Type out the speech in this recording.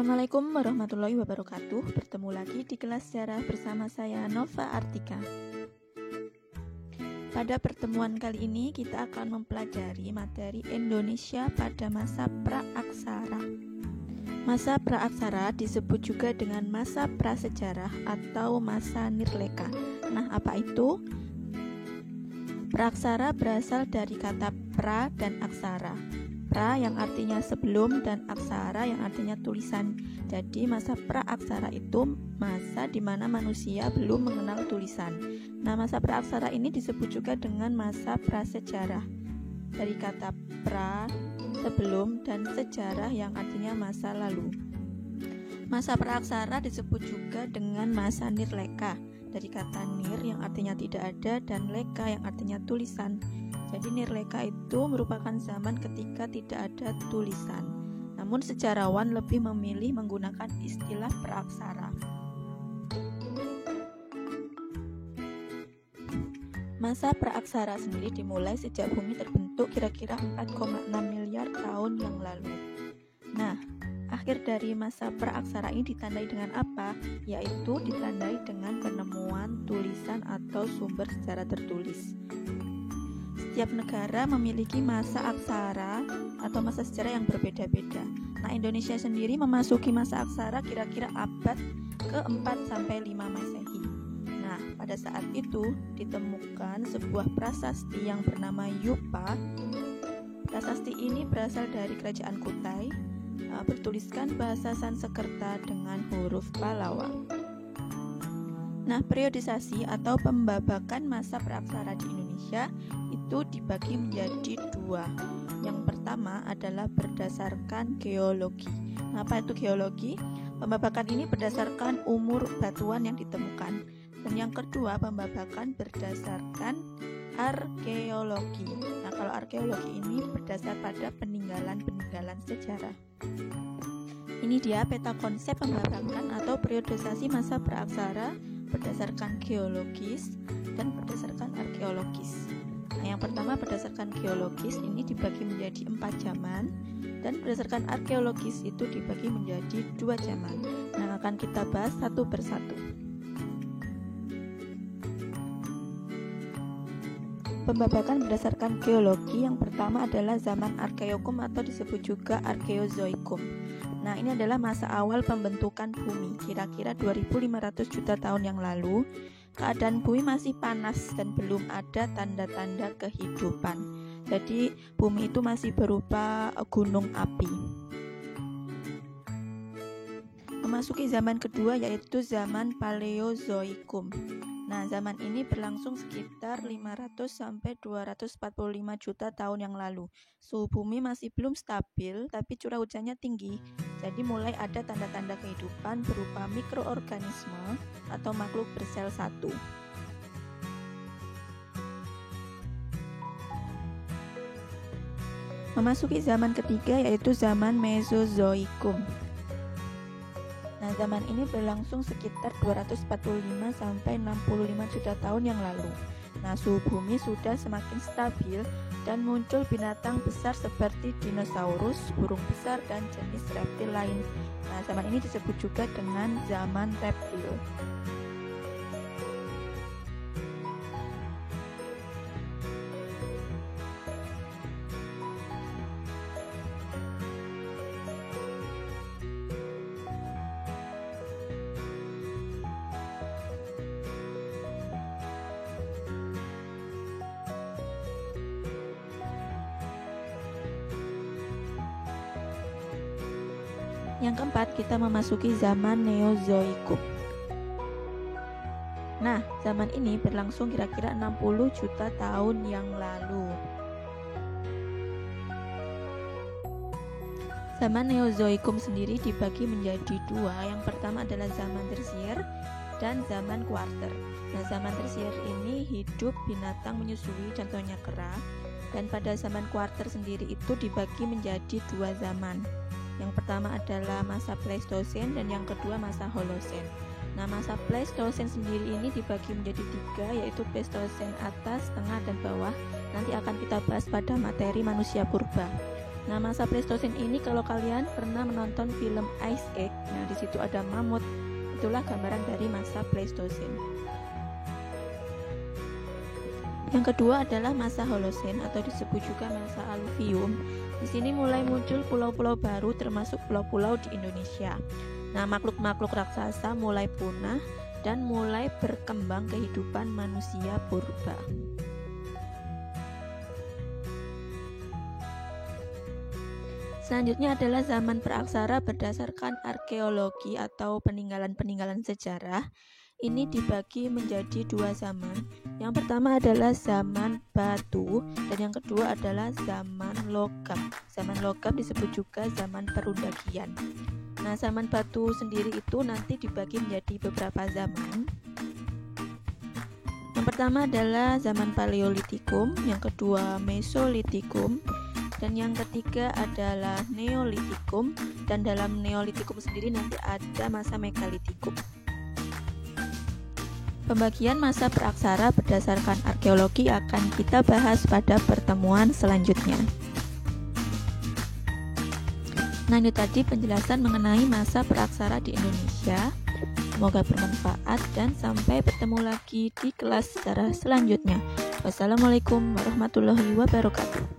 Assalamualaikum warahmatullahi wabarakatuh. Bertemu lagi di kelas sejarah bersama saya Nova Artika. Pada pertemuan kali ini kita akan mempelajari materi Indonesia pada masa praaksara. Masa praaksara disebut juga dengan masa prasejarah atau masa nirleka. Nah, apa itu? Praaksara berasal dari kata pra dan aksara. Pra yang artinya sebelum dan aksara yang artinya tulisan. Jadi masa praaksara itu masa di mana manusia belum mengenal tulisan. Nah, masa praaksara ini disebut juga dengan masa prasejarah. Dari kata pra, sebelum, dan sejarah yang artinya masa lalu. Masa praaksara disebut juga dengan masa nirleka. Dari kata nir yang artinya tidak ada dan leka yang artinya tulisan. Jadi nirleka itu merupakan zaman ketika tidak ada tulisan. Namun sejarawan lebih memilih menggunakan istilah praaksara. Masa praaksara sendiri dimulai sejak bumi terbentuk kira-kira 4,6 miliar tahun yang lalu. Nah, akhir dari masa praaksara ini ditandai dengan apa? Yaitu ditandai dengan penemuan tulisan atau sumber secara tertulis. Setiap negara memiliki masa aksara atau masa sejarah yang berbeda-beda. Nah, Indonesia sendiri memasuki masa aksara kira-kira abad ke-4 sampai 5 Masehi. Nah, pada saat itu ditemukan sebuah prasasti yang bernama Yupa. Prasasti ini berasal dari kerajaan Kutai, bertuliskan bahasa Sanskerta dengan huruf Pallawa. Nah, periodisasi atau pembabakan masa praaksara di Indonesia itu dibagi menjadi dua. Yang pertama adalah berdasarkan geologi. Nah, apa itu geologi? Pembabakan ini berdasarkan umur batuan yang ditemukan. Dan yang kedua, pembabakan berdasarkan arkeologi. Nah, kalau arkeologi ini berdasar pada peninggalan-peninggalan sejarah. Ini dia peta konsep pembabakan atau periodisasi masa praaksara berdasarkan geologis dan berdasarkan arkeologis. Nah, yang pertama berdasarkan geologis ini dibagi menjadi 4 zaman dan berdasarkan arkeologis itu dibagi menjadi 2 zaman. Nah, akan kita bahas satu persatu. Pembabakan berdasarkan geologi yang pertama adalah zaman Arkeokum atau disebut juga Arkeozoikum. Nah, ini adalah masa awal pembentukan bumi, kira-kira 2500 juta tahun yang lalu. Keadaan bumi masih panas dan belum ada tanda-tanda kehidupan. Jadi, bumi itu masih berupa gunung api. Memasuki zaman kedua yaitu zaman Paleozoikum. Nah, zaman ini berlangsung sekitar 500 sampai 245 juta tahun yang lalu. Suhu bumi masih belum stabil, tapi curah hujannya tinggi. Jadi mulai ada tanda-tanda kehidupan berupa mikroorganisme atau makhluk bersel satu. Memasuki zaman ketiga yaitu zaman Mesozoikum. Nah, zaman ini berlangsung sekitar 245 sampai 65 juta tahun yang lalu. Nah, suhu bumi sudah semakin stabil dan muncul binatang besar seperti dinosaurus, burung besar, dan jenis reptil lain. Nah, zaman ini disebut juga dengan zaman reptil. Yang keempat, kita memasuki zaman Neozoikum. Nah, zaman ini berlangsung kira-kira 60 juta tahun yang lalu. Zaman Neozoikum sendiri dibagi menjadi dua. Yang pertama adalah zaman tersier dan zaman kuarter. Nah, zaman tersier ini hidup binatang menyusui, contohnya kera. Dan pada zaman kuarter sendiri itu dibagi menjadi dua zaman. Yang pertama adalah masa Pleistosen dan yang kedua masa Holosen. Nah, masa Pleistosen sendiri ini dibagi menjadi 3, yaitu Pleistosen atas, tengah, dan bawah. Nanti akan kita bahas pada materi manusia purba. Nah, masa Pleistosen ini kalau kalian pernah menonton film Ice Age, nah di situ ada mamut. Itulah gambaran dari masa Pleistosen. Yang kedua adalah masa Holosen atau disebut juga masa Aluvium. Di sini mulai muncul pulau-pulau baru termasuk pulau-pulau di Indonesia. Nah, makhluk-makhluk raksasa mulai punah dan mulai berkembang kehidupan manusia purba. Selanjutnya adalah zaman praaksara berdasarkan arkeologi atau peninggalan-peninggalan sejarah. Ini dibagi menjadi dua zaman. Yang pertama adalah zaman batu dan yang kedua adalah zaman logam. Zaman logam disebut juga zaman perundagian. Nah, zaman batu sendiri itu nanti dibagi menjadi beberapa zaman. Yang pertama adalah zaman Paleolitikum, yang kedua Mesolitikum, dan yang ketiga adalah Neolitikum, dan dalam Neolitikum sendiri nanti ada masa Megalitikum. Pembagian masa praaksara berdasarkan arkeologi akan kita bahas pada pertemuan selanjutnya. Nah, ini tadi penjelasan mengenai masa praaksara di Indonesia. Semoga bermanfaat dan sampai bertemu lagi di kelas sejarah selanjutnya. Wassalamualaikum warahmatullahi wabarakatuh.